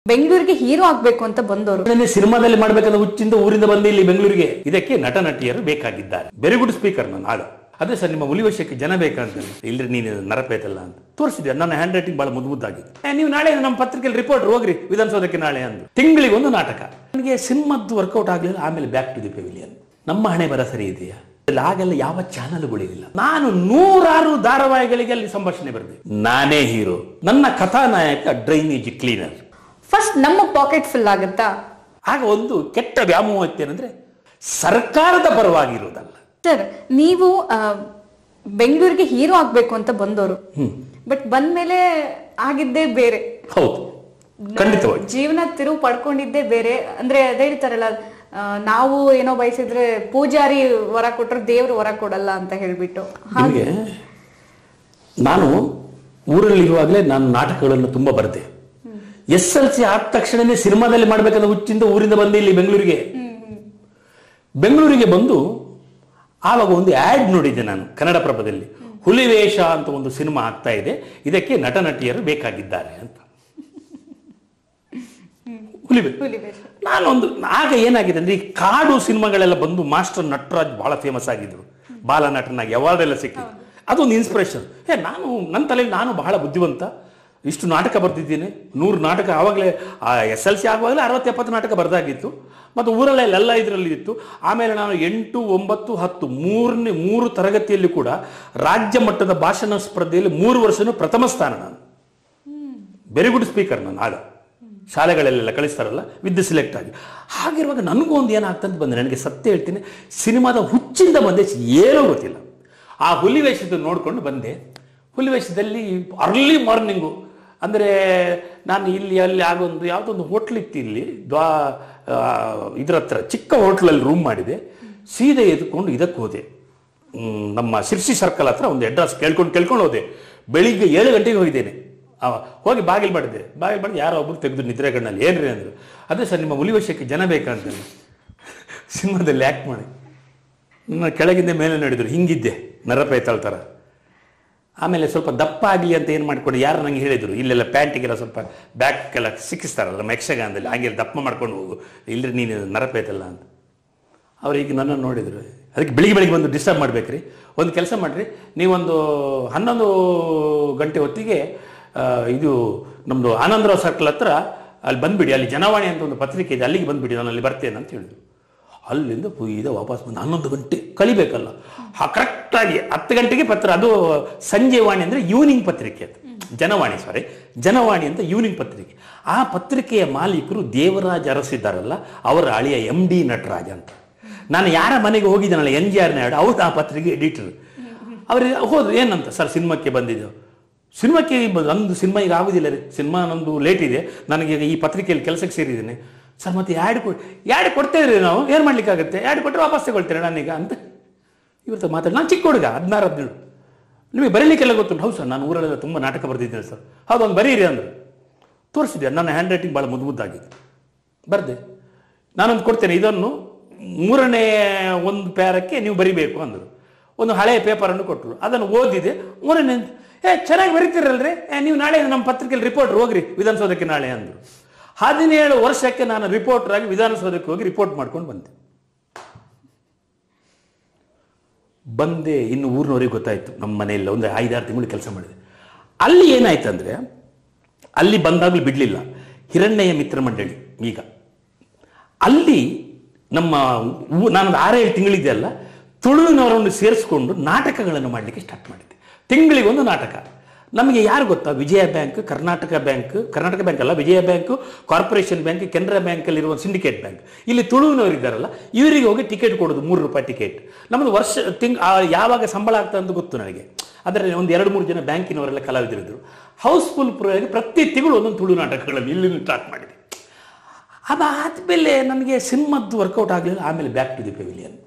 ಬೆಂಗಳೂರಿಗೆ ಹೀರೋ ಆಗ್ಬೇಕು ಅಂತ ಬಂದವರು ಸಿನಿಮಾದಲ್ಲಿ ಮಾಡ್ಬೇಕಂತ ಹುಚ್ಚಿಂದ ಊರಿಂದ ಬಂದು ಇಲ್ಲಿ ಬೆಂಗಳೂರಿಗೆ ಇದಕ್ಕೆ ನಟ ನಟಿಯರು ಬೇಕಾಗಿದ್ದಾರೆ. ವೆರಿ ಗುಡ್ ಸ್ಪೀಕರ್ ನಾನು ಆಗ. ಅದೇ ಸರ್ ನಿಮ್ಮ ಹುಲಿವೇಷಕ್ಕೆ ಜನ ಬೇಕಂತ ಇಲ್ರಿ ನೀನು ನರಪೇತಲ್ಲ ಅಂತ ತೋರಿಸಿದ್ದೆ. ನನ್ನ ಹ್ಯಾಂಡ್ ರೈಟಿಂಗ್ ಬಹಳ ಮುದ್ದುದ್ದಾಗಿದೆ. ನೀವು ನಾಳೆ ನಮ್ಮ ಪತ್ರಿಕೆಯಲ್ಲಿ ರಿಪೋರ್ಟ್ ಹೋಗ್ರಿ ವಿಧಾನಸೌಧಕ್ಕೆ ನಾಳೆ ಅಂದ್ರು. ತಿಂಗಳಿಗೆ ಒಂದು ನಾಟಕ. ನನಗೆ ಸಿನಿಮಾದ್ದು ವರ್ಕೌಟ್ ಆಗಲಿಲ್ಲ. ಆಮೇಲೆ ಬ್ಯಾಕ್ ಟು ದಿ ಪೆವಿಲಿಯನ್. ನಮ್ಮ ಹಣೆ ಬರ ಸರಿ ಇದೆಯಾ? ಆಗೆಲ್ಲ ಯಾವ ಚಾನಲ್ಗಳಿಲ್ಲ. ನಾನು 100 ಧಾರಾವಾಹಿಗಳಿಗೆ ಅಲ್ಲಿ ಸಂಭಾಷಣೆ ಬರಬೇಕು. ನಾನೇ ಹೀರೋ. ನನ್ನ ಕಥಾನಾಯಕ ಡ್ರೈನೇಜ್ ಕ್ಲೀನರ್. ಫಸ್ಟ್ ನಮ್ಮ ಪಾಕೆಟ್ ಫಿಲ್ ಆಗುತ್ತಾ? ಆಗ ಒಂದು ಕೆಟ್ಟ ವ್ಯಾಮೋಹ ಏನಂದ್ರೆ ಸರ್ಕಾರದ ಪರವಾಗಿರುವುದಲ್ಲ. ಸರ್ ನೀವು ಬೆಂಗಳೂರಿಗೆ ಹೀರೋ ಆಗ್ಬೇಕು ಅಂತ ಬಂದವರು, ಬಟ್ ಬಂದ್ಮೇಲೆ ಆಗಿದ್ದೇ ಬೇರೆ. ಹೌದು, ಖಂಡಿತವಾಗಿ ಜೀವನ ತಿರುವು ಪಡ್ಕೊಂಡಿದ್ದೇ ಬೇರೆ. ಅಂದ್ರೆ ಅದೇ ಹೇಳ್ತಾರಲ್ಲ, ನಾವು ಏನೋ ಬಯಸಿದ್ರೆ ಪೂಜಾರಿ ವರ ಕೊಟ್ಟರು ದೇವ್ರು ವರ ಕೊಡಲ್ಲ ಅಂತ ಹೇಳ್ಬಿಟ್ಟು. ಹಾಗೆ ನಾನು ಊರಲ್ಲಿರುವಾಗಲೇ ನಾನು ನಾಟಕಗಳನ್ನು ತುಂಬಾ ಬರ್ದೆ. SLC ಆದ ತಕ್ಷಣನೇ ಸಿನಿಮಾದಲ್ಲಿ ಮಾಡ್ಬೇಕಂತ ಹುಚ್ಚಿಂದ ಊರಿಂದ ಬಂದು ಇಲ್ಲಿ ಬೆಂಗಳೂರಿಗೆ ಬಂದು ಆವಾಗ ಒಂದು ಆಡ್ ನೋಡಿದ್ದೆ ನಾನು ಕನ್ನಡಪ್ರಭದಲ್ಲಿ. ಹುಲಿವೇಷ ಅಂತ ಒಂದು ಸಿನಿಮಾ ಆಗ್ತಾ ಇದೆ, ಇದಕ್ಕೆ ನಟ ನಟಿಯರು ಬೇಕಾಗಿದ್ದಾರೆ ಅಂತ. ಹುಲಿವೇಷ. ನಾನೊಂದು ಆಗ ಏನಾಗಿದೆ ಅಂದ್ರೆ ಈ ಕಾಡು ಸಿನಿಮಾಗಳೆಲ್ಲ ಬಂದು ಮಾಸ್ಟರ್ ನಟರಾಜ್ ಬಹಳ ಫೇಮಸ್ ಆಗಿದ್ರು. ಬಾಲ ನಟನಾಗಿ ಅವಾರ್ಡ್ ಎಲ್ಲ ಸಿಕ್ಕಿದ್ರು. ಅದೊಂದು ಇನ್ಸ್ಪಿರೇಷನ್. ನಾನು ನನ್ನ ತಲೆಯಲ್ಲಿ ನಾನು ಬಹಳ ಬುದ್ಧಿವಂತ, ಇಷ್ಟು ನಾಟಕ ಬರ್ತಿದ್ದೀನಿ, 100 ನಾಟಕ. ಆವಾಗಲೇ SLC ಆಗುವಾಗಲೇ 60-70 ನಾಟಕ ಬರ್ದಾಗಿತ್ತು. ಮತ್ತು ಊರಲ್ಲೆಲ್ಲ ಇದರಲ್ಲಿ ಇತ್ತು. ಆಮೇಲೆ ನಾನು 8, 9, 10 3 ತರಗತಿಯಲ್ಲಿ ಕೂಡ ರಾಜ್ಯ ಮಟ್ಟದ ಭಾಷಣ ಸ್ಪರ್ಧೆಯಲ್ಲಿ 3 ವರ್ಷನೂ ಪ್ರಥಮ ಸ್ಥಾನ. ನಾನು ವೆರಿ ಗುಡ್ ಸ್ಪೀಕರ್ ನಾನು ಆಗ. ಶಾಲೆಗಳಲ್ಲೆಲ್ಲ ಕಳಿಸ್ತಾರಲ್ಲ, ವಿದ್ ಸಿಲೆಕ್ಟ್ ಆಗಿ. ಹಾಗಿರುವಾಗ ನನಗೂ ಒಂದು ಏನಾಗ್ತಂತ ಬಂದೆ. ನನಗೆ ಸತ್ಯ ಹೇಳ್ತೀನಿ, ಸಿನಿಮಾದ ಹುಚ್ಚಿಂದ ಬಂದೆ, ಏನೋ ಗೊತ್ತಿಲ್ಲ. ಆ ಹುಲಿವೇಷದ ನೋಡಿಕೊಂಡು ಬಂದೆ. ಹುಲಿವೇಷದಲ್ಲಿ ಅರ್ಲಿ ಮಾರ್ನಿಂಗು ಅಂದರೆ ನಾನು ಇಲ್ಲಿ ಅಲ್ಲಿ ಆಗೊಂದು ಯಾವುದೊಂದು ಹೋಟ್ಲ್ ಇತ್ತು ಇಲ್ಲಿ ಇದ್ರ ಹತ್ರ, ಚಿಕ್ಕ ಹೋಟ್ಲಲ್ಲಿ ರೂಮ್ ಮಾಡಿದೆ. ಸೀದಾ ಎದ್ಕೊಂಡು ಇದಕ್ಕೆ ಹೋದೆ, ನಮ್ಮ ಶಿರ್ಸಿ ಸರ್ಕಲ್ ಹತ್ರ ಒಂದು ಅಡ್ರೆಸ್ ಕೇಳ್ಕೊಂಡು ಹೋದೆ. ಬೆಳಿಗ್ಗೆ 7 ಗಂಟೆಗೆ ಹೋಗಿದ್ದೇನೆ. ಹೋಗಿ ಬಾಗಿಲು ಮಾಡಿದೆ. ಯಾರೋ ಒಬ್ಬರು ತೆಗೆದು ನಿದ್ರೆಗಣ್ಣಲ್ಲಿ ಏನ್ರಿ ಅಂದರು. ಅದೇ ಸರ್ ನಿಮ್ಮ ಹುಲಿವೇಷಕ್ಕೆ ಜನ ಬೇಕಂತ ಸಿನಿಮಾದಲ್ಲಿ ಆ್ಯಕ್ಟ್ ಮಾಡಿ. ನನ್ನ ಕೆಳಗಿಂದ ಮೇಲೆ ನಡೆದ್ರು, ಹಿಂಗಿದ್ದೆ ನರಪೇತಾಳ ಥರ. ಆಮೇಲೆ ಸ್ವಲ್ಪ ದಪ್ಪ ಆಗಲಿ ಅಂತ ಏನು ಮಾಡಿಕೊಂಡು ಯಾರು ನಂಗೆ ಹೇಳಿದರು, ಇಲ್ಲೆಲ್ಲ ಪ್ಯಾಂಟಿಗೆಲ್ಲ ಸ್ವಲ್ಪ ಬ್ಯಾಕೆಲ್ಲ ಸಿಕ್ಕಿಸ್ತಾರಲ್ಲ ನಮ್ಮ ಯಕ್ಷಗಾನದಲ್ಲಿ, ಹಾಗೆಲ್ಲ ದಪ್ಪ ಮಾಡ್ಕೊಂಡು ಹೋಗು, ಇಲ್ಲರಿ ನೀನು ನರಪೇತಲ್ಲ ಅಂತ. ಅವ್ರಿಗೆ ನನ್ನನ್ನು ನೋಡಿದರು. ಅದಕ್ಕೆ ಬೆಳಿಗ್ಗೆ ಬಂದು ಡಿಸ್ಟರ್ಬ್ ಮಾಡ್ಬೇಕ್ರಿ. ಒಂದು ಕೆಲಸ ಮಾಡಿರಿ, ನೀವೊಂದು 11 ಗಂಟೆ ಹೊತ್ತಿಗೆ ಇದು ನಮ್ಮದು ಆನಂದರಾವ್ ಸರ್ಕಲ್ ಹತ್ರ ಅಲ್ಲಿ ಬಂದುಬಿಡಿ, ಅಲ್ಲಿ ಜನವಾಣಿ ಅಂತ ಒಂದು ಪತ್ರಿಕೆ ಇದೆ, ಅಲ್ಲಿಗೆ ಬಂದುಬಿಡಿ, ನಾನು ಅಲ್ಲಿ ಬರ್ತೇನೆ ಅಂತ ಹೇಳಿದ್ರು. ಅಲ್ಲಿಂದ ವಾಪಸ್ ಬಂದು 11 ಗಂಟೆ ಕಳಿಬೇಕಲ್ಲ. ಕರೆಕ್ಟಾಗಿ 10 ಗಂಟೆಗೆ ಪತ್ರ. ಅದು ಸಂಜೆ ವಾಣಿ ಅಂದರೆ ಈವ್ನಿಂಗ್ ಪತ್ರಿಕೆ, ಅದು ಜನವಾಣಿ ಅಂತ ಈವ್ನಿಂಗ್ ಪತ್ರಿಕೆ. ಆ ಪತ್ರಿಕೆಯ ಮಾಲೀಕರು ದೇವರಾಜ್ ಅರಸಿದ್ದಾರಲ್ಲ, ಅವರ ಅಳಿಯ MD ನಟರಾಜ್ ಅಂತ. ನಾನು ಯಾರ ಮನೆಗೆ ಹೋಗಿದ್ದಾನಲ್ಲ, NGR ನಾಯ್ಡು, ಅವ್ರು ಆ ಪತ್ರಿಕೆ ಎಡಿಟರ್. ಅವ್ರಿಗೆ ಹೋದ್ರು, ಏನಂತ ಸರ್ ಸಿನಿಮಾಕ್ಕೆ ಬಂದಿದ್ದೆವು. ಸಿನಿಮಾಕ್ಕೆ ನಂದು ಸಿನಿಮಾ ಈಗ ಆಗೋದಿಲ್ಲ ರೀ, ಸಿನಿಮಾ ನಂದು ಲೇಟ್ ಇದೆ, ನನಗೆ ಈ ಪತ್ರಿಕೆಯಲ್ಲಿ ಕೆಲಸಕ್ಕೆ ಸೇರಿದ್ದೀನಿ ಸರ್. ಮತ್ತೆ ಯಾಡ್ ಕೊಡ್ತೇವೆ ನಾವು, ಏನು ಮಾಡ್ಲಿಕ್ಕಾಗುತ್ತೆ, ಯಾಡ್ ಕೊಟ್ಟರೆ ವಾಪಸ್ ತಗೊಳ್ತೇನೆ ನಾನೀಗ ಅಂತ ಇವ್ರ ಮಾತಾಡಿ. ನಾನು ಚಿಕ್ಕ ಹುಡುಗ, 16-17. ನಿಮಗೆ ಬರೀಲಿಕ್ಕೆಲ್ಲ ಗೊತ್ತುಂಟು. ಹೌದು ಸರ್, ನಾನು ಊರಲ್ಲೆಲ್ಲ ತುಂಬ ನಾಟಕ ಬರ್ತಿದ್ದೇನೆ ಸರ್. ಹೌದು, ಒಂದು ಬರೀರಿ ಅಂದರು. ತೋರಿಸಿದ್ದೆ. ನನ್ನ ಹ್ಯಾಂಡ್ ರೈಟಿಂಗ್ ಭಾಳ ಮುದ್ದಾಗಿದೆ. ಬರ್ದೆ. ನಾನೊಂದು ಕೊಡ್ತೇನೆ, ಇದನ್ನು 3ನೇ ಒಂದು ಪ್ಯಾರಕ್ಕೆ ನೀವು ಬರಿಬೇಕು ಅಂದರು. ಒಂದು ಹಳೆಯ ಪೇಪರನ್ನು ಕೊಟ್ಟರು, ಅದನ್ನು ಓದಿದೆ. 3ನೇ ಚೆನ್ನಾಗಿ ಬರೀತಿರಲ್ರಿ, ನೀವು ನಾಳೆ ನಮ್ಮ ಪತ್ರಿಕೆಯಲ್ಲಿ ರಿಪೋರ್ಟ್ ಹೋಗ್ರಿ ವಿಧಾನಸೌಧಕ್ಕೆ ನಾಳೆ ಅಂದರು. 17 ವರ್ಷಕ್ಕೆ ನಾನು ರಿಪೋರ್ಟರ್ ಆಗಿ ವಿಧಾನಸೌಧಕ್ಕೆ ಹೋಗಿ ರಿಪೋರ್ಟ್ ಮಾಡ್ಕೊಂಡು ಬಂದೆ. ಇನ್ನು ಊರಿನವರಿಗೆ ಗೊತ್ತಾಯಿತು, ನಮ್ಮ ಮನೆಯಲ್ಲಿ ಒಂದು 5-6 ತಿಂಗಳು ಕೆಲಸ ಮಾಡಿದೆ. ಅಲ್ಲಿ ಏನಾಯ್ತು ಅಂದರೆ, ಅಲ್ಲಿ ಬಂದಾಗಲೂ ಬಿಡಲಿಲ್ಲ ಹಿರಣ್ಯಯ ಮಿತ್ರ ಮಂಡಳಿ. ಈಗ ಅಲ್ಲಿ ನಮ್ಮ ನಾನು 6-7 ತಿಂಗಳಿದೆ ಅಲ್ಲ, ತುಳುವಿನವರನ್ನು ಸೇರಿಸ್ಕೊಂಡು ನಾಟಕಗಳನ್ನು ಮಾಡಲಿಕ್ಕೆ ಸ್ಟಾರ್ಟ್ ಮಾಡಿದ್ದೆ. ತಿಂಗಳಿಗೊಂದು ನಾಟಕ. ನಮಗೆ ಯಾರು ಗೊತ್ತಾ, ವಿಜಯ ಬ್ಯಾಂಕ್, ಕರ್ನಾಟಕ ಬ್ಯಾಂಕ್ ಅಲ್ಲ, Vijaya bank, corporation bank, Canara ಬ್ಯಾಂಕಲ್ಲಿರುವ ಸಿಂಡಿಕೇಟ್ ಬ್ಯಾಂಕ್, ಇಲ್ಲಿ ತುಳುವಿನವರು ಇದ್ದಾರಲ್ಲ, ಇವರಿಗೆ ಹೋಗಿ ಟಿಕೆಟ್ ಕೊಡೋದು, 3 ರೂಪಾಯಿ ಟಿಕೆಟ್. ನಮ್ಮದು ವರ್ಷ ಯಾವಾಗ ಸಂಬಳ ಆಗ್ತದೆ ಅಂತ ಗೊತ್ತು ನನಗೆ. ಅದರಲ್ಲಿ ಒಂದು 2-3 ಜನ ಬ್ಯಾಂಕಿನವರೆಲ್ಲ ಕಲಾವಿದರಿದ್ದರು. ಹೌಸ್ಫುಲ್ ಪ್ರತಿ ತಿಂಗಳು ಒಂದೊಂದು ತುಳು ನಾಟಕಗಳಲ್ಲಿ ಇಲ್ಲಿ ಸ್ಟಾರ್ಟ್ ಮಾಡಿದೆ. ಅದಾದಮೇಲೆ ನನಗೆ ಸಿನಿಮಾದ್ದು ವರ್ಕೌಟ್ ಆಗಲಿಲ್ಲ. ಆಮೇಲೆ ಬ್ಯಾಕ್ ಟು ದಿ ಪೆವಿಲಿಯನ್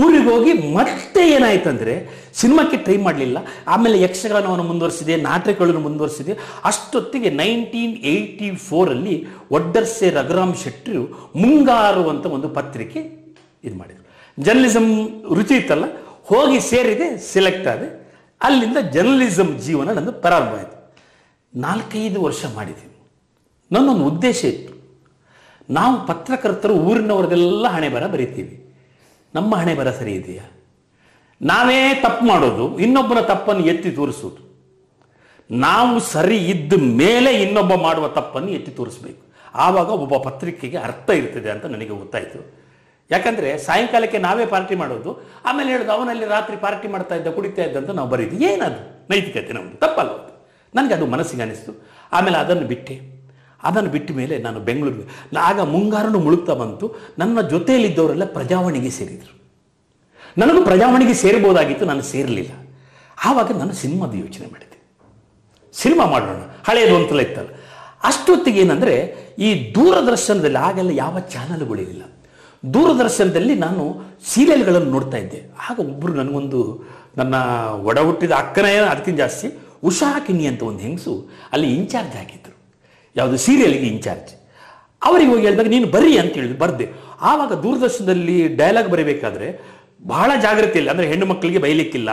ಊರಿಗೆ ಹೋಗಿ ಮತ್ತೆ ಏನಾಯ್ತಂದ್ರೆ, ಸಿನಿಮಾಕ್ಕೆ ಟ್ರೈ ಮಾಡಲಿಲ್ಲ. ಆಮೇಲೆ ಯಕ್ಷಗಾನವನ್ನು ಮುಂದುವರಿಸಿದೆ, ನಾಟಕಗಳನ್ನು ಮುಂದುವರಿಸಿದೆ. ಅಷ್ಟೊತ್ತಿಗೆ 1984 ಒಡ್ಡರ್ಸೆ ರಘುರಾಮ್ ಶೆಟ್ಟರು ಮುಂಗಾರು ಅಂತ ಒಂದು ಪತ್ರಿಕೆ ಇದು ಮಾಡಿದರು. ಜರ್ನಲಿಸಮ್ ರುಚಿ ಇತ್ತಲ್ಲ, ಹೋಗಿ ಸೇರಿದೆ, ಸೆಲೆಕ್ಟ್ ಆದೆ. ಅಲ್ಲಿಂದ ಜರ್ನಲಿಸಮ್ ಜೀವನ ನಂದು ಪ್ರಾರಂಭ ಆಯಿತು. 4-5 ವರ್ಷ ಮಾಡಿದ್ದೀನಿ. ನನ್ನೊಂದು ಉದ್ದೇಶ ಇತ್ತು. ನಾವು ಪತ್ರಕರ್ತರು ಊರಿನವ್ರದೆಲ್ಲ ಹಣೆ ಬರ ಬರೀತೀವಿ. ನಮ್ಮ ಹಣೆ ಬರ ಸರಿ ಇದೆಯಾ? ನಾವೇ ತಪ್ಪು ಮಾಡೋದು, ಇನ್ನೊಬ್ಬನ ತಪ್ಪನ್ನು ಎತ್ತಿ ತೋರಿಸೋದು. ನಾವು ಸರಿ ಇದ್ದ ಮೇಲೆ ಇನ್ನೊಬ್ಬ ಮಾಡುವ ತಪ್ಪನ್ನು ಎತ್ತಿ ತೋರಿಸ್ಬೇಕು. ಆವಾಗ ಒಬ್ಬ ಪತ್ರಿಕೆಗೆ ಅರ್ಥ ಇರ್ತದೆ ಅಂತ ನನಗೆ ಗೊತ್ತಾಯಿತು. ಯಾಕಂದರೆ ಸಾಯಂಕಾಲಕ್ಕೆ ನಾವೇ ಪಾರ್ಟಿ ಮಾಡೋದು, ಆಮೇಲೆ ಹೇಳೋದು ಅವನಲ್ಲಿ ರಾತ್ರಿ ಪಾರ್ಟಿ ಮಾಡ್ತಾ ಇದ್ದ, ಕುಡಿತಾ ಇದ್ದ ಅಂತ ನಾವು ಬರೀದು. ಏನದು ನೈತಿಕತೆ? ನಮ್ಮದು ತಪ್ಪಲ್ಲ. ನನಗೆ ಅದು ಮನಸ್ಸಿಗೆ ಅನಿಸ್ತು. ಆಮೇಲೆ ಅದನ್ನು ಬಿಟ್ಟ ಮೇಲೆ ನಾನು ಬೆಂಗಳೂರಿಗೆ, ಆಗ ಮುಂಗಾರನು ಮುಳುಗ್ತಾ ಬಂತು. ನನ್ನ ಜೊತೆಯಲ್ಲಿದ್ದವರೆಲ್ಲ ಪ್ರಜಾವಾಣಿಗೆ ಸೇರಿದರು. ನನಗೂ ಪ್ರಜಾವಾಣಿಗೆ ಸೇರ್ಬೋದಾಗಿತ್ತು, ನಾನು ಸೇರಲಿಲ್ಲ. ಆವಾಗ ನಾನು ಸಿನಿಮಾದ ಯೋಚನೆ ಮಾಡಿದೆ. ಸಿನಿಮಾ ಮಾಡೋಣ, ಹಳೆಯದು ಅಂತಲೇ ಇತ್ತಲ್ಲ. ಅಷ್ಟೊತ್ತಿಗೆ ಏನಂದರೆ, ಈ ದೂರದರ್ಶನದಲ್ಲಿ ಆಗೆಲ್ಲ ಯಾವ ಚಾನಲ್ಗಳಿರಲಿಲ್ಲ. ದೂರದರ್ಶನದಲ್ಲಿ ನಾನು ಸೀರಿಯಲ್ಗಳನ್ನು ನೋಡ್ತಾ ಇದ್ದೆ. ಆಗ ಒಬ್ಬರು ನನಗೊಂದು, ನನ್ನ ಒಡ ಹುಟ್ಟಿದ ಅಕ್ಕನೇ ಅದಕ್ಕಿಂತ ಜಾಸ್ತಿ, ಉಷಾ ಕಿಣಿ ಅಂತ ಒಂದು ಹೆಂಗಸು ಅಲ್ಲಿ ಇನ್ಚಾರ್ಜ್ ಆಗಿದ್ದರು, ಯಾವುದು ಸೀರಿಯಲ್ಗೆ ಇನ್ಚಾರ್ಜ್. ಅವರಿಗೆ ಹೋಗಿ ಹೇಳಿದಾಗ ನೀನು ಬರ್ರಿ ಅಂತ ಹೇಳಿದ್ರು. ಬರ್ದೆ. ಆವಾಗ ದೂರದರ್ಶನದಲ್ಲಿ ಡೈಲಾಗ್ ಬರೀಬೇಕಾದ್ರೆ ಬಹಳ ಜಾಗ್ರತೆಯಲ್ಲಿ, ಅಂದರೆ ಹೆಣ್ಣು ಮಕ್ಕಳಿಗೆ ಬೈಲಿಕ್ಕಿಲ್ಲ,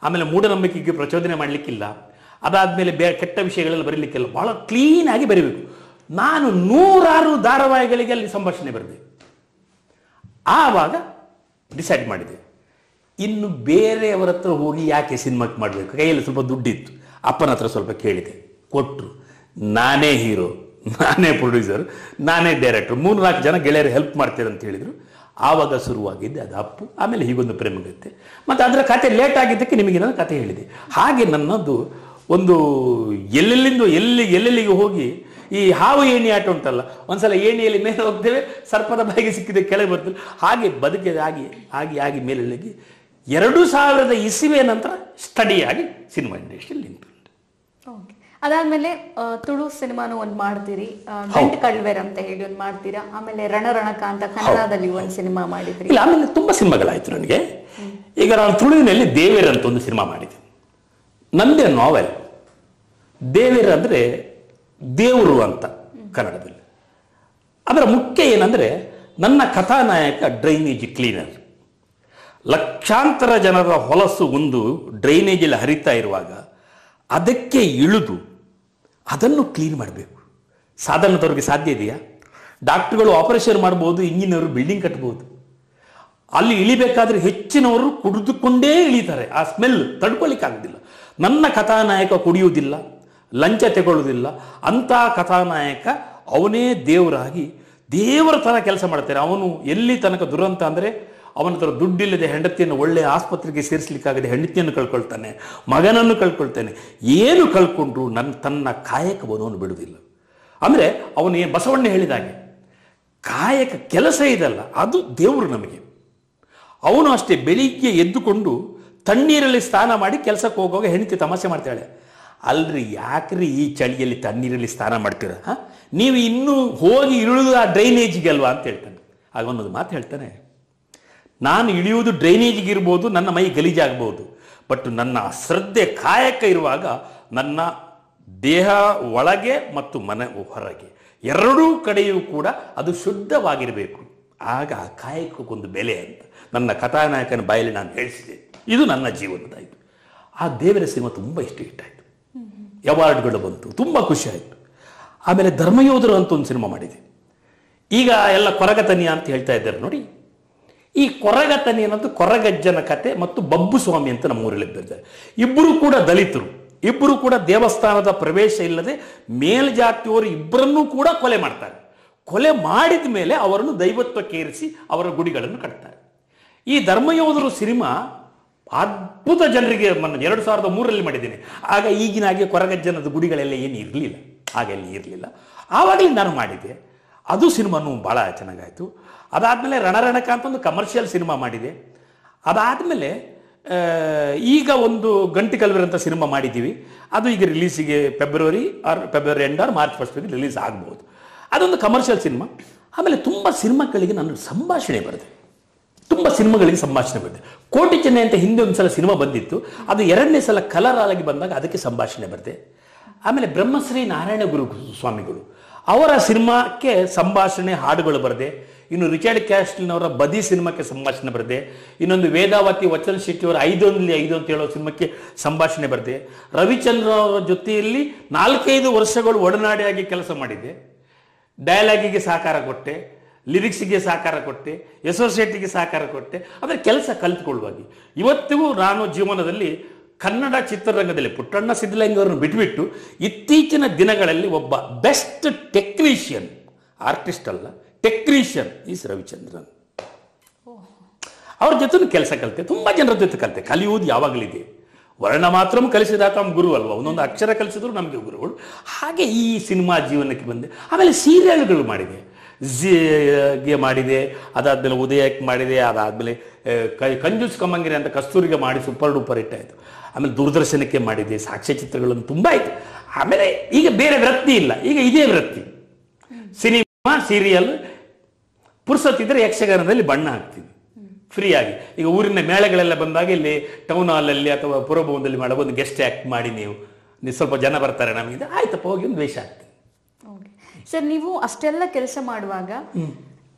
ಆಮೇಲೆ ಮೂಢನಂಬಿಕೆಗೆ ಪ್ರಚೋದನೆ ಮಾಡಲಿಕ್ಕಿಲ್ಲ, ಅದಾದಮೇಲೆ ಕೆಟ್ಟ ವಿಷಯಗಳೆಲ್ಲ ಬರೀಲಿಕ್ಕಿಲ್ಲ, ಭಾಳ ಕ್ಲೀನಾಗಿ ಬರೀಬೇಕು. ನಾನು 100 ಧಾರಾವಾಹಿಗಳಿಗೆ ಅಲ್ಲಿ ಸಂಭಾಷಣೆ ಬರೆದೆ. ಆವಾಗ ಡಿಸೈಡ್ ಮಾಡಿದೆ, ಇನ್ನು ಬೇರೆಯವರ ಹತ್ರ ಹೋಗಿ ಯಾಕೆ ಸಿನಿಮಾಕ್ಕೆ ಮಾಡಬೇಕು. ಕೈಯಲ್ಲಿ ಸ್ವಲ್ಪ ದುಡ್ಡಿತ್ತು, ಅಪ್ಪನ ಹತ್ರ ಸ್ವಲ್ಪ ಕೇಳಿದೆ, ಕೊಟ್ಟರು. ನಾನೇ ಹೀರೋ, ನಾನೇ ಪ್ರೊಡ್ಯೂಸರ್, ನಾನೇ ಡೈರೆಕ್ಟರ್, 3-4 ಜನ ಗೆಳೆಯರು ಹೆಲ್ಪ್ ಮಾಡ್ತೀರ ಅಂತ ಹೇಳಿದರು. ಆವಾಗ ಶುರುವಾಗಿದ್ದೆ ಅದು ಅಪ್ಪು. ಆಮೇಲೆ ಹೀಗೊಂದು ಪ್ರೇಮಗತ್ತೆ. ಮತ್ತು ಅದರ ಕತೆ ಲೇಟ್ ಆಗಿದ್ದಕ್ಕೆ ನಿಮಗೆ ನಾನು ಕತೆ ಹೇಳಿದೆ. ಹಾಗೆ ನನ್ನದು ಒಂದು ಎಲ್ಲೆಲ್ಲಿಗೆ ಹೋಗಿ, ಈ ಹಾವು ಏಣಿ ಆಟ ಉಂಟಲ್ಲ, ಒಂದ್ಸಲ ಏಣಿಯಲ್ಲಿ ಮೇಲೆ ಹೋಗ್ತೇವೆ, ಸರ್ಪದ ಬಾಯಿಗೆ ಸಿಕ್ಕಿದೆ ಕೆಳಗೆ ಬರ್ತದೆ, ಹಾಗೆ ಬದುಕಿದೆ. ಆಗಿ ಮೇಲೆಲ್ಲಿಗೆ 2000 ಇಸವಿಯ ನಂತರ ಸ್ಟಡಿಯಾಗಿ ಸಿನಿಮಾ ಇಂಡಸ್ಟ್ರಿಯಲ್ಲಿ ನಿಂತು. ಅದಾದ್ಮೇಲೆ ತುಳು ಸಿನಿಮಾನು ಒಂದು ಮಾಡ್ತೀರಿ, ಗಂಟ್ ಕಳ್ವೇರ್ ಅಂತ ಹೇಳಿ ಒಂದು ಮಾಡ್ತೀರಾ. ಆಮೇಲೆ ರಣರಣಕ ಅಂತ ಕನ್ನಡದಲ್ಲಿ ಒಂದು ಸಿನಿಮಾ ಮಾಡಿದ್ರಿ. ಇಲ್ಲ, ಆಮೇಲೆ ತುಂಬಾ ಸಿನಿಮಾಗಳಾಯ್ತು ನನಗೆ. ಈಗ ನಾನು ತುಳುವಿನಲ್ಲಿ ದೇವೇರ್ ಅಂತ ಒಂದು ಸಿನಿಮಾ ಮಾಡಿದ್ದೆ. ನಂದೇ ನಾವೆಲ್. ದೇವೇರ್ ಅಂದರೆ ದೇವರು ಅಂತ ಕನ್ನಡದಲ್ಲಿ. ಅದರ ಮುಖ್ಯ ಏನಂದ್ರೆ, ನನ್ನ ಕಥಾನಾಯಕ ಡ್ರೈನೇಜ್ ಕ್ಲೀನರ್. ಲಕ್ಷಾಂತರ ಜನರ ಹೊಲಸು ಒಂದು ಡ್ರೈನೇಜಲ್ಲಿ ಹರಿತಾ ಇರುವಾಗ ಅದಕ್ಕೆ ಇಳಿದು ಅದನ್ನು ಕ್ಲೀನ್ ಮಾಡಬೇಕು. ಸಾಧಾರಣದವ್ರಿಗೆ ಸಾಧ್ಯ ಇದೆಯಾ? ಡಾಕ್ಟರ್ಗಳು ಆಪರೇಷನ್ ಮಾಡ್ಬೋದು, ಇಂಜಿನಿಯರು ಬಿಲ್ಡಿಂಗ್ ಕಟ್ಬೋದು. ಅಲ್ಲಿ ಇಳಿಬೇಕಾದ್ರೆ ಹೆಚ್ಚಿನವರು ಕುಡಿದುಕೊಂಡೇ ಇಳಿತಾರೆ. ಆ ಸ್ಮೆಲ್ ತಡ್ಕೊಳ್ಳಿಕ್ಕಾಗೋದಿಲ್ಲ. ನನ್ನ ಕಥಾನಾಯಕ ಕುಡಿಯುವುದಿಲ್ಲ, ಲಂಚ ತಗೊಳ್ಳುವುದಿಲ್ಲ. ಅಂಥ ಕಥಾನಾಯಕ ಅವನೇ ದೇವರಾಗಿ ದೇವರ ಥರ ಕೆಲಸ ಮಾಡ್ತಾರೆ. ಅವನು ಎಲ್ಲಿ ತನಕ ದುರಂತ ಅಂದರೆ, ಅವನ ಹತ್ರ ದುಡ್ಡಿಲ್ಲದೆ ಹೆಂಡತಿಯನ್ನು ಒಳ್ಳೆಯ ಆಸ್ಪತ್ರೆಗೆ ಸೇರಿಸಲಿಕ್ಕಾಗದೆ ಹೆಂಡತಿಯನ್ನು ಕಳ್ಕೊಳ್ತಾನೆ, ಮಗನನ್ನು ಕಳ್ಕೊಳ್ತಾನೆ. ಏನು ಕಳ್ಕೊಂಡ್ರು ತನ್ನ ಕಾಯಕವನ್ನು ಅವನು ಬಿಡುವುದಿಲ್ಲ. ಅಂದರೆ ಅವನು ಬಸವಣ್ಣ ಹೇಳಿದಾಗೆ ಕಾಯಕ ಕೆಲಸ ಇದಲ್ಲ, ಅದು ದೇವರು ನಮಗೆ. ಅವನು ಅಷ್ಟೇ ಬೆಳಿಗ್ಗೆ ಎದ್ದುಕೊಂಡು ತಣ್ಣೀರಲ್ಲಿ ಸ್ನಾನ ಮಾಡಿ ಕೆಲಸಕ್ಕೆ ಹೋಗುವಾಗ ಹೆಂಡತಿ ತಮಾಷೆ ಮಾಡ್ತಾಳೆ, ಅಲ್ರಿ ಯಾಕ್ರಿ ಈ ಚಳಿಯಲ್ಲಿ ತಣ್ಣೀರಲ್ಲಿ ಸ್ನಾನ ಮಾಡ್ತೀರ, ನೀವು ಇನ್ನೂ ಹೋಗಿ ಇಳಿದು ಆ ಡ್ರೈನೇಜಿಗೆ ಅಲ್ವಾ ಅಂತ ಹೇಳ್ತಾನೆ. ಆಗ ಒಂದೊಂದು ಮಾತು ಹೇಳ್ತಾನೆ, ನಾನು ಇಳಿಯುವುದು ಡ್ರೈನೇಜಿಗೆ ಇರ್ಬೋದು, ನನ್ನ ಮೈ ಗಲೀಜಾಗಬಹುದು, ಬಟ್ ನನ್ನ ಶ್ರದ್ಧೆ ಕಾಯಕ ಇರುವಾಗ ನನ್ನ ದೇಹ ಒಳಗೆ ಮತ್ತು ಮನೆ ಹೊರಗೆ ಎರಡೂ ಕಡೆಯೂ ಕೂಡ ಅದು ಶುದ್ಧವಾಗಿರಬೇಕು. ಆಗ ಆ ಕಾಯಕಕ್ಕೊಂದು ಬೆಲೆ ಅಂತ ನನ್ನ ಕಥಾನಾಯಕನ ಬಾಯಲ್ಲಿ ನಾನು ಹೇಳಿಸಿದೆ. ಇದು ನನ್ನ ಜೀವನದಾಯಿತು. ಆ ದೇವರ ಸಿನಿಮಾ ತುಂಬ ಇಷ್ಟ ಆಯಿತು. ಅವಾರ್ಡ್ಗಳು ಬಂತು, ತುಂಬ ಖುಷಿ ಆಯಿತು. ಆಮೇಲೆ ಧರ್ಮಯೋಧರು ಅಂತ ಒಂದು ಸಿನಿಮಾ ಮಾಡಿದೆ. ಈಗ ಎಲ್ಲ ಕೊರಗತನಿಯ ಅಂತ ಹೇಳ್ತಾ ಇದ್ದಾರೆ ನೋಡಿ. ಈ ಕೊರಗತನಿ ಅನ್ನೋದು ಕೊರಗಜ್ಜನ ಕತೆ ಮತ್ತು ಬಬ್ಬು ಸ್ವಾಮಿ ಅಂತ ನಮ್ಮೂರಲ್ಲಿ ಇದ್ದಾರೆ. ಇಬ್ಬರು ಕೂಡ ದಲಿತರು, ಇಬ್ಬರು ಕೂಡ ದೇವಸ್ಥಾನದ ಪ್ರವೇಶ ಇಲ್ಲದೆ ಮೇಲ್ಜಾತಿಯವರು ಇಬ್ಬರನ್ನೂ ಕೂಡ ಕೊಲೆ ಮಾಡ್ತಾರೆ. ಕೊಲೆ ಮಾಡಿದ ಮೇಲೆ ಅವರನ್ನು ದೈವತ್ವಕ್ಕೇರಿಸಿ ಅವರ ಗುಡಿಗಳನ್ನು ಕಟ್ತಾರೆ. ಈ ಧರ್ಮಯೋಧರು ಸಿನಿಮಾ ಅದ್ಭುತ ಜನರಿಗೆ 2003ರಲ್ಲಿ ಮಾಡಿದ್ದೀನಿ. ಆಗ ಈಗಿನ ಹಾಗೆ ಕೊರಗಜ್ಜನದ ಗುಡಿಗಳೆಲ್ಲ ಏನು ಇರಲಿಲ್ಲ, ಹಾಗೆಲ್ಲ ಇರಲಿಲ್ಲ. ಆವಾಗಲೇ ನಾನು ಮಾಡಿದ್ದೆ. ಅದು ಸಿನಿಮಾನು ಭಾಳ ಚೆನ್ನಾಗಾಯಿತು. ಅದಾದಮೇಲೆ ರಣರಣಕ ಅಂತ ಒಂದು ಕಮರ್ಷಿಯಲ್ ಸಿನಿಮಾ ಮಾಡಿದೆ. ಅದಾದಮೇಲೆ ಈಗ ಒಂದು ಗಂಟಿ ಕಲ್ವೇರ್ ಅಂತ ಸಿನಿಮಾ ಮಾಡಿದ್ದೀವಿ. ಅದು ಈಗ ರಿಲೀಸಿಗೆ February end or March 1 release ಆಗ್ಬೋದು. ಅದೊಂದು ಕಮರ್ಷಿಯಲ್ ಸಿನಿಮಾ. ಆಮೇಲೆ ತುಂಬ ಸಿನಿಮಾಗಳಿಗೆ ನಾನು ಸಂಭಾಷಣೆ ಬರೆದೆ. ತುಂಬ ಸಿನಿಮಾಗಳಿಗೆ ಸಂಭಾಷಣೆ ಬರೆದೆ. ಕೋಟಿ ಚೆನ್ನೈ ಅಂತ ಹಿಂದೆ ಒಂದು ಸಲ ಸಿನಿಮಾ ಬಂದಿತ್ತು. ಅದು 2ನೇ ಸಲ ಕಲರ್ ಆಗಿ ಬಂದಾಗ ಅದಕ್ಕೆ ಸಂಭಾಷಣೆ ಬರೆದೆ. ಆಮೇಲೆ ಬ್ರಹ್ಮಶ್ರೀ ನಾರಾಯಣ ಗುರು ಸ್ವಾಮಿಗಳು ಅವರ ಸಿನಿಮಾಕ್ಕೆ ಸಂಭಾಷಣೆ ಹಾಡುಗಳು ಬರೆದೆ. ಇನ್ನು ರಿಚರ್ಡ್ ಕ್ಯಾಸ್ಟಲ್ನವರ ಬದಿ ಸಿನಿಮಾಕ್ಕೆ ಸಂಭಾಷಣೆ ಬರೆದೆ. ಇನ್ನೊಂದು ವೇದಾವತಿ ವಚನ್ ಶೆಟ್ಟಿಯವರ 5 ಅಂತ ಹೇಳೋ ಸಿನಿಮಾಕ್ಕೆ ಸಂಭಾಷಣೆ ಬರೆದೆ. ರವಿಚಂದ್ರ ಅವರ ಜೊತೆಯಲ್ಲಿ 4-5 ವರ್ಷಗಳು ಒಡನಾಡಿಯಾಗಿ ಕೆಲಸ ಮಾಡಿದೆ. ಡಯಲಾಗಿಗೆ ಸಹಕಾರ ಕೊಟ್ಟೆ, ಲಿರಿಕ್ಸ್ಗೆ ಸಹಕಾರ ಕೊಟ್ಟೆ, ಅಸೋಸಿಯೇಟಿಗೆ ಸಹಕಾರ ಕೊಟ್ಟೆ. ಅಂದರೆ ಕೆಲಸ ಕಲಿತುಕೊಳ್ಳುವಾಗಿ ಇವತ್ತಿಗೂ ನಾನು ಜೀವನದಲ್ಲಿ ಕನ್ನಡ ಚಿತ್ರರಂಗದಲ್ಲಿ ಪುಟ್ಟಣ್ಣ ಸಿದ್ದಲಿಂಗರನ್ನು ಬಿಟ್ಬಿಟ್ಟು ಇತ್ತೀಚಿನ ದಿನಗಳಲ್ಲಿ ಒಬ್ಬ ಬೆಸ್ಟ್ ಟೆಕ್ನಿಷಿಯನ್, ಆರ್ಟಿಸ್ಟ್ ಅಲ್ಲ, ಟೆಕ್ನಿಷಿಯನ್ ಈಸ್ ರವಿಚಂದ್ರನ್. ಅವ್ರ ಜೊತೆ ಕೆಲಸ ಕಲಿತೆ, ತುಂಬ ಜನರ ಜೊತೆ ಕಲಿತೆ. ಕಲಿಯುವುದು ಯಾವಾಗಲಿದೆ. ವರ್ಣ ಮಾತ್ರ ಕಲಿಸಿದಾತ ಗುರು ಅಲ್ವಾ, ಒಂದೊಂದು ಅಕ್ಷರ ಕಲಿಸಿದ್ರು ನಮಗೆ ಗುರುಗಳು. ಹಾಗೆ ಈ ಸಿನಿಮಾ ಜೀವನಕ್ಕೆ ಬಂದೆ. ಆಮೇಲೆ ಸೀರಿಯಲ್ಗಳು ಮಾಡಿದೆ, ಗೆ ಮಾಡಿದೆ, ಅದಾದ್ಮೇಲೆ ಉದಯಕ್ಕೆ ಮಾಡಿದೆ, ಅದಾದ್ಮೇಲೆ ಕಂಜೂಸ್ ಕಮ್ಮಂಗಿರಿ ಅಂತ ಕಸ್ತೂರಿಗೆ ಮಾಡಿ ಸೂಪರ್ ಡೂಪರ್ ಹಿಟ್ ಆಯಿತು. ಆಮೇಲೆ ದೂರದರ್ಶನಕ್ಕೆ ಮಾಡಿದೆ, ಸಾಕ್ಷ್ಯಚಿತ್ರಗಳನ್ನು ತುಂಬ ಆಯಿತು. ಆಮೇಲೆ ಈಗ ಬೇರೆ ವೃತ್ತಿ ಇಲ್ಲ, ಈಗ ಇದೇ ವೃತ್ತಿ. ಸಿನಿಮಾ, ಸೀರಿಯಲ್, ಪುರ್ಸೊತ್ತಿದ್ರೆ ಯಕ್ಷಗಾನದಲ್ಲಿ ಬಣ್ಣ ಹಾಕ್ತೀವಿ ಫ್ರೀಯಾಗಿ. ಈಗ ಊರಿನ ಮೇಳಗಳೆಲ್ಲ ಬಂದಾಗ ಇಲ್ಲಿ ಟೌನ್ ಹಾಲಲ್ಲಿ ಅಥವಾ ಪುರಭವನದಲ್ಲಿ ಮಾಡೋ ಒಂದು ಗೆಸ್ಟ್ ಆ್ಯಕ್ಟ್ ಮಾಡಿ ನೀವು ಸ್ವಲ್ಪ ಜನ ಬರ್ತಾರೆ ನಮಗೆ, ಆಯ್ತಪ್ಪ ಹೋಗಿ ಒಂದು ವೇಷ ಹಾಕ್ತೀವಿ. ಸರ್, ನೀವು ಅಷ್ಟೆಲ್ಲ ಕೆಲಸ ಮಾಡುವಾಗ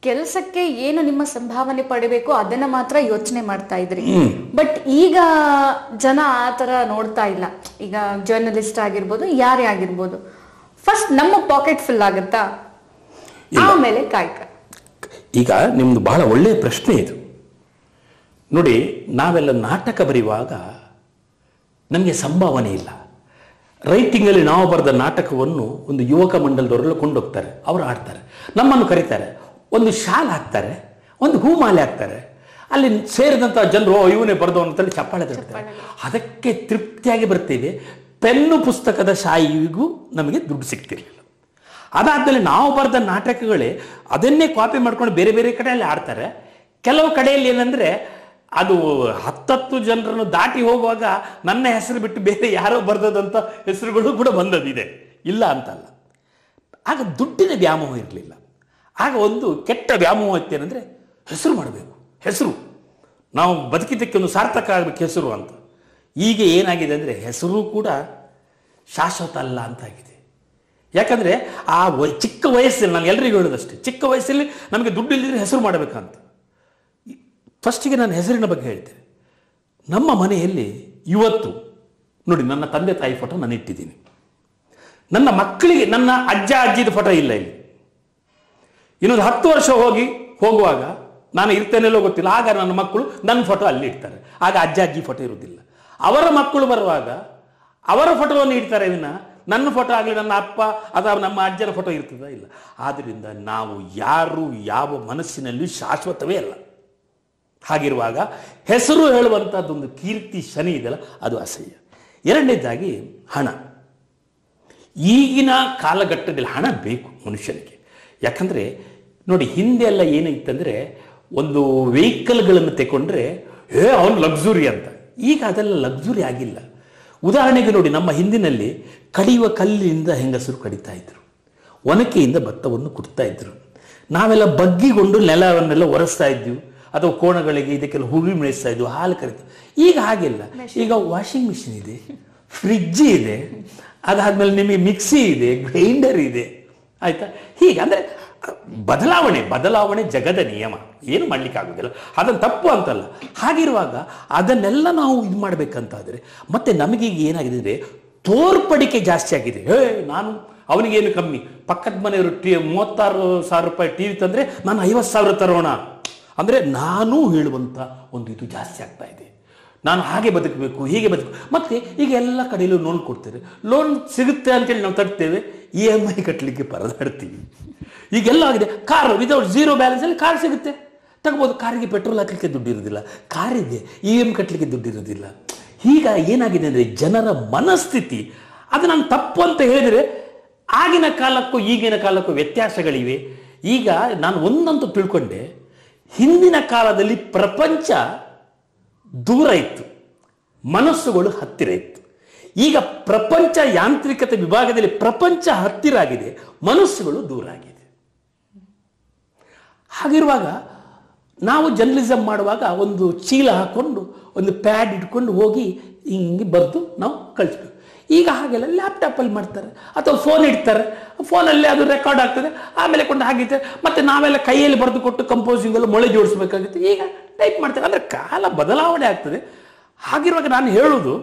ಕೆಲಸಕ್ಕೆ ಏನು ನಿಮ್ಮ ಸಂಭಾವನೆ ಪಡಿಬೇಕು ಅದನ್ನ ಮಾತ್ರ ಯೋಚನೆ ಮಾಡ್ತಾ ಇದ್ರಿ. ಬಟ್ ಈಗ ಜನ ಆ ತರ ನೋಡ್ತಾ ಇಲ್ಲ. ಈಗ ಜರ್ನಲಿಸ್ಟ್ ಆಗಿರ್ಬೋದು, ಯಾರೇ ಆಗಿರ್ಬೋದು, ಫಸ್ಟ್ ನಮ್ಮ ಪಾಕೆಟ್ ಫಿಲ್ ಆಗುತ್ತಾ, ಆಮೇಲೆ ಕಾಯ್ಕ. ಈಗ ನಿಮ್ದು ಬಹಳ ಒಳ್ಳೆಯ ಪ್ರಶ್ನೆ ಇದು. ನೋಡಿ, ನಾವೆಲ್ಲ ನಾಟಕ ಬರೆಯುವಾಗ ನಮಗೆ ಸಂಭಾವನೆ ಇಲ್ಲ. ರೈಟಿಂಗಲ್ಲಿ ನಾವು ಬರೆದ ನಾಟಕವನ್ನು ಒಂದು ಯುವಕ ಮಂಡಲದವರೆಲ್ಲ ಕೊಂಡೋಗ್ತಾರೆ, ಅವರು ಆಡ್ತಾರೆ, ನಮ್ಮನ್ನು ಕರೀತಾರೆ, ಒಂದು ಶಾಲ್ ಹಾಕ್ತಾರೆ, ಒಂದು ಹೂಮಾಲೆ ಹಾಕ್ತಾರೆ. ಅಲ್ಲಿ ಸೇರಿದಂಥ ಜನರು ಇವನೇ ಬರೆದವನು ಅಂತೇಳಿ ಚಪ್ಪಾಳೆ ತರ್ತಾರೆ. ಅದಕ್ಕೆ ತೃಪ್ತಿಯಾಗಿ ಬರ್ತೀವಿ. ಪೆನ್ನು ಪುಸ್ತಕದ ಶಾಯಿಗೂ ನಮಗೆ ದುಡ್ಡು ಸಿಗ್ತಿರ್ಲಿಲ್ಲ. ಅದಾದಮೇಲೆ ನಾವು ಬರೆದ ನಾಟಕಗಳೇ ಅದನ್ನೇ ಕಾಪಿ ಮಾಡ್ಕೊಂಡು ಬೇರೆ ಬೇರೆ ಕಡೆಯಲ್ಲಿ ಆಡ್ತಾರೆ. ಕೆಲವು ಕಡೆಯಲ್ಲಿ ಏನಂದರೆ ಅದು 10 ಜನರನ್ನು ದಾಟಿ ಹೋಗುವಾಗ ನನ್ನ ಹೆಸರು ಬಿಟ್ಟು ಬೇರೆ ಯಾರೋ ಬರೆದಂಥ ಹೆಸರುಗಳು ಕೂಡ ಬಂದದಿದೆ, ಇಲ್ಲ ಅಂತಲ್ಲ. ಆಗ ದುಡ್ಡಿನ ವ್ಯಾಮೋಹ ಇರಲಿಲ್ಲ. ಆಗ ಒಂದು ಕೆಟ್ಟ ವ್ಯಾಮೋಹ ಇತ್ತೇನೆಂದರೆ ಹೆಸರು ಮಾಡಬೇಕು, ಹೆಸರು ನಾವು ಬದುಕಿದ್ದಕ್ಕೆ ಒಂದು ಸಾರ್ಥಕ ಆಗಬೇಕು ಹೆಸರು ಅಂತ. ಈಗ ಏನಾಗಿದೆ ಅಂದರೆ ಹೆಸರು ಕೂಡ ಶಾಶ್ವತ ಅಲ್ಲ ಅಂತಾಗಿದೆ. ಯಾಕಂದರೆ ಆ ಚಿಕ್ಕ ವಯಸ್ಸಲ್ಲಿ, ನಾನು ಎಲ್ರಿಗೂ ಹೇಳೋದಷ್ಟೇ, ಚಿಕ್ಕ ವಯಸ್ಸಲ್ಲಿ ನಮಗೆ ದುಡ್ಡು ಇಲ್ಲದಿದ್ರೆ ಹೆಸರು ಮಾಡಬೇಕಂತ. ಫಸ್ಟಿಗೆ ನಾನು ಹೆಸರಿನ ಬಗ್ಗೆ ಹೇಳ್ತೇನೆ. ನಮ್ಮ ಮನೆಯಲ್ಲಿ ಇವತ್ತು ನೋಡಿ, ನನ್ನ ತಂದೆ ತಾಯಿ ಫೋಟೋ ನಾನು ಇಟ್ಟಿದ್ದೀನಿ. ನನ್ನ ಮಕ್ಕಳಿಗೆ ನನ್ನ ಅಜ್ಜ ಅಜ್ಜಿದ ಫೋಟೋ ಇಲ್ಲ ಇಲ್ಲಿ. ಇನ್ನೊಂದು 10 ವರ್ಷ ಹೋಗುವಾಗ ನಾನು ಇರ್ತೇನೆಲ್ಲೋ ಗೊತ್ತಿಲ್ಲ, ಆಗ ನನ್ನ ಮಕ್ಕಳು ನನ್ನ ಫೋಟೋ ಅಲ್ಲಿ ಇಡ್ತಾರೆ. ಆಗ ಅಜ್ಜ ಅಜ್ಜಿ ಫೋಟೋ ಇರುವುದಿಲ್ಲ. ಅವರ ಮಕ್ಕಳು ಬರುವಾಗ ಅವರ ಫೋಟೋವನ್ನು ಇಡ್ತಾರೆ ವಿನ ನನ್ನ ಫೋಟೋ ಆಗಲಿ, ನನ್ನ ಅಪ್ಪ ಅಥವಾ ನಮ್ಮ ಅಜ್ಜನ ಫೋಟೋ ಇರ್ತದ ಇಲ್ಲ. ಆದ್ದರಿಂದ ನಾವು ಯಾರು ಯಾವ ಮನಸ್ಸಿನಲ್ಲಿಯೂ ಶಾಶ್ವತವೇ ಅಲ್ಲ. ಹಾಗಿರುವಾಗ ಹೆಸರು ಹೇಳುವಂಥದ್ದೊಂದು ಕೀರ್ತಿ ಶನಿ ಇದೆಯಲ್ಲ, ಅದು ಅಸಹ್ಯ. ಎರಡನೇದಾಗಿ ಹಣ. ಈಗಿನ ಕಾಲಘಟ್ಟದಲ್ಲಿ ಹಣ ಬೇಕು ಮನುಷ್ಯನಿಗೆ. ಯಾಕಂದರೆ ನೋಡಿ, ಹಿಂದೆ ಎಲ್ಲ ಏನಿತ್ತಂದರೆ ಒಂದು ವೆಹಿಕಲ್ಗಳನ್ನು ತೆಕೊಂಡ್ರೆ ಅವನು ಲಕ್ಸುರಿ ಅಂತ. ಈಗ ಅದೆಲ್ಲ ಲಕ್ಸುರಿ ಆಗಿಲ್ಲ. ಉದಾಹರಣೆಗೆ ನೋಡಿ, ನಮ್ಮ ಹಿಂದಿನಲ್ಲಿ ಕಡಿಯುವ ಕಲ್ಲಿನಿಂದ ಹೆಂಗಸರು ಕಡಿತಾ ಇದ್ರು, ಒನಕೆಯಿಂದ ಭತ್ತವನ್ನು ಕುಟ್ತಾ ಇದ್ರು. ನಾವೆಲ್ಲ ಬಗ್ಗಿಕೊಂಡು ನೆಲವನ್ನೆಲ್ಲ ಒರೆಸ್ತಾ ಇದ್ವಿ, ಅಥವಾ ಕೋಣಗಳಿಗೆ ಇದಕ್ಕೆಲ್ಲ ಹುಳಿ ಮೇಯಿಸ್ತಾ ಇದ್ವಿ, ಹಾಲು ಕರಿತಾ. ಈಗ ಹಾಗೆಲ್ಲ. ಈಗ ವಾಷಿಂಗ್ ಮಿಷಿನ್ ಇದೆ, ಫ್ರಿಡ್ಜ್ ಇದೆ, ಅದಾದ್ಮೇಲೆ ನಿಮಗೆ ಮಿಕ್ಸಿ ಇದೆ, ಗ್ರೈಂಡರ್ ಇದೆ, ಆಯ್ತಾ? ಹೀಗೆ ಅಂದರೆ ಬದಲಾವಣೆ ಜಗದ ನಿಯಮ, ಏನು ಮಾಡಲಿಕ್ಕಾಗೋದಿಲ್ಲ. ಅದನ್ನು ತಪ್ಪು ಅಂತಲ್ಲ. ಹಾಗಿರುವಾಗ ಅದನ್ನೆಲ್ಲ ನಾವು ಇದು ಮಾಡಬೇಕಂತಾದರೆ ಮತ್ತೆ ನಮಗೀಗ ಏನಾಗಿದೆ ಅಂದರೆ ತೋರ್ಪಡಿಕೆ ಜಾಸ್ತಿ ಆಗಿದೆ. ನಾನು ಅವನಿಗೇನು ಕಮ್ಮಿ, ಪಕ್ಕದ ಮನೆಯವರು 36,000 ರೂಪಾಯಿ ಟಿ ವಿ ತಂದರೆ ನಾನು 50,000 ತರೋಣ ಅಂದರೆ ನಾನು ಹೇಳುವಂಥ ಒಂದು ಇದು ಜಾಸ್ತಿ ಆಗ್ತಾ ಇದೆ. ನಾನು ಹಾಗೆ ಬದುಕಬೇಕು, ಹೀಗೆ ಬದುಕಬೇಕು. ಮತ್ತು ಈಗ ಎಲ್ಲ ಕಡೆಯಲ್ಲೂ ಲೋನ್ ಕೊಡ್ತಾರೆ. ಲೋನ್ ಸಿಗುತ್ತೆ ಅಂತೇಳಿ ನಾವು ತರ್ತೇವೆ, EMI ಕಟ್ಟಲಿಕ್ಕೆ ಪರದಾಡ್ತೀವಿ. ಈಗೆಲ್ಲ ಆಗಿದೆ. ಕಾರು ವಿದೌಟ್ 0 ಬ್ಯಾಲೆನ್ಸಲ್ಲಿ ಕಾರ್ ಸಿಗುತ್ತೆ, ತಗೋಬೋದು. ಕಾರಿಗೆ ಪೆಟ್ರೋಲ್ ಹಾಕಲಿಕ್ಕೆ ದುಡ್ಡು ಇರೋದಿಲ್ಲ, ಕಾರಿಗೆ EMI ಕಟ್ಟಲಿಕ್ಕೆ ದುಡ್ಡು ಇರೋದಿಲ್ಲ. ಈಗ ಏನಾಗಿದೆ ಅಂದರೆ ಜನರ ಮನಸ್ಥಿತಿ, ಅದು ನಾನು ತಪ್ಪು ಅಂತ ಹೇಳಿದರೆ ಆಗಿನ ಕಾಲಕ್ಕೂ ಈಗಿನ ಕಾಲಕ್ಕೂ ವ್ಯತ್ಯಾಸಗಳಿವೆ. ಈಗ ನಾನು ಒಂದಂತೂ ತಿಳ್ಕೊಂಡೆ, ಹಿಂದಿನ ಕಾಲದಲ್ಲಿ ಪ್ರಪಂಚ ದೂರ ಇತ್ತು, ಮನಸ್ಸುಗಳು ಹತ್ತಿರ ಇತ್ತು. ಈಗ ಪ್ರಪಂಚ ಯಾಂತ್ರಿಕತೆ ವಿಭಾಗದಲ್ಲಿ ಪ್ರಪಂಚ ಹತ್ತಿರ ಆಗಿದೆ, ಮನಸ್ಸುಗಳು ದೂರ ಆಗಿದೆ. ಹಾಗಿರುವಾಗ ನಾವು ಜರ್ನಲಿಸಮ್ ಮಾಡುವಾಗ ಒಂದು ಚೀಲ ಹಾಕ್ಕೊಂಡು ಒಂದು ಪ್ಯಾಡ್ ಇಟ್ಕೊಂಡು ಹೋಗಿ ಹಿಂಗೆ ಬರೆದು ನಾವು ಕಳಿಸ್ಬೇಕು. ಈಗ ಹಾಗೆಲ್ಲ ಲ್ಯಾಪ್ಟಾಪಲ್ಲಿ ಮಾಡ್ತಾರೆ ಅಥವಾ ಫೋನ್ ಇಡ್ತಾರೆ, ಫೋನಲ್ಲಿ ಅದು ರೆಕಾರ್ಡ್ ಆಗ್ತದೆ, ಆಮೇಲೆ ಕೊಂಡು ಹಾಕಿರ್ತಾರೆ. ಮತ್ತೆ ನಾವೆಲ್ಲ ಕೈಯಲ್ಲಿ ಬರೆದು ಕೊಟ್ಟು ಕಂಪೋಸಿಂಗ್ ಎಲ್ಲ ಮೊಳೆ ಜೋಡಿಸ್ಬೇಕಾಗುತ್ತೆ. ಈಗ ಟೈಪ್ ಮಾಡ್ತಾರೆ. ಅಂದರೆ ಕಾಲ ಬದಲಾವಣೆ ಆಗ್ತದೆ. ಹಾಗಿರುವಾಗ ನಾನು ಹೇಳೋದು,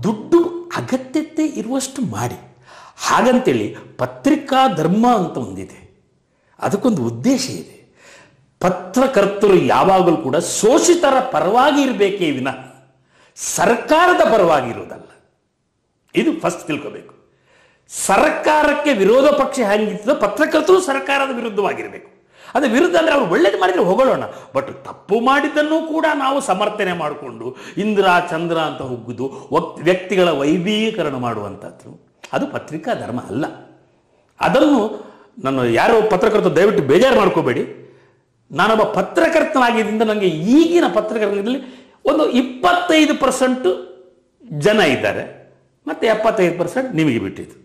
ದುಡ್ಡು ಅಗತ್ಯತೆ ಇರುವಷ್ಟು ಮಾಡಿ. ಹಾಗಂತೇಳಿ ಪತ್ರಿಕಾ ಧರ್ಮ ಅಂತ ಒಂದಿದೆ, ಅದಕ್ಕೊಂದು ಉದ್ದೇಶ ಇದೆ. ಪತ್ರಕರ್ತರು ಯಾವಾಗಲೂ ಕೂಡ ಶೋಷಿತರ ಪರವಾಗಿ ಇರಬೇಕೇ ವಿನಃ ಸರ್ಕಾರದ ಪರವಾಗಿ ಇರೋದಲ್ಲ. ಇದು ಫಸ್ಟ್ ತಿಳ್ಕೋಬೇಕು. ಸರ್ಕಾರಕ್ಕೆ ವಿರೋಧ ಪಕ್ಷ ಹೆಂಗಿರ್ತದೋ ಪತ್ರಕರ್ತರು ಸರ್ಕಾರದ ವಿರುದ್ಧವಾಗಿರಬೇಕು. ಅದು ವಿರುದ್ಧ ಅಂದರೆ ಅವ್ರು ಒಳ್ಳೇದು ಮಾಡಿದರೆ ಹೊಗಳೋಣ, ಬಟ್ ತಪ್ಪು ಮಾಡಿದ್ದನ್ನು ಕೂಡ ನಾವು ಸಮರ್ಥನೆ ಮಾಡಿಕೊಂಡು ಇಂದ್ರ ಚಂದ್ರ ಅಂತ ಹೋಗುದು, ವ್ಯಕ್ತಿಗಳ ವೈಭೀಕರಣ ಮಾಡುವಂಥದ್ದು ಅದು ಪತ್ರಿಕಾ ಧರ್ಮ ಅಲ್ಲ. ಅದನ್ನು ನಾನು ಯಾರೋ ಪತ್ರಕರ್ತರು ದಯವಿಟ್ಟು ಬೇಜಾರು ಮಾಡ್ಕೋಬೇಡಿ. ನಾನೊಬ್ಬ ಪತ್ರಕರ್ತನಾಗಿದ್ದರಿಂದ ನನಗೆ ಈಗಿನ ಪತ್ರಕರ್ತರಲ್ಲಿ ಒಂದು 25% ಜನ ಇದ್ದಾರೆ, ಮತ್ತು 75% ನಿಮಗೆ ಬಿಟ್ಟಿದ್ದು.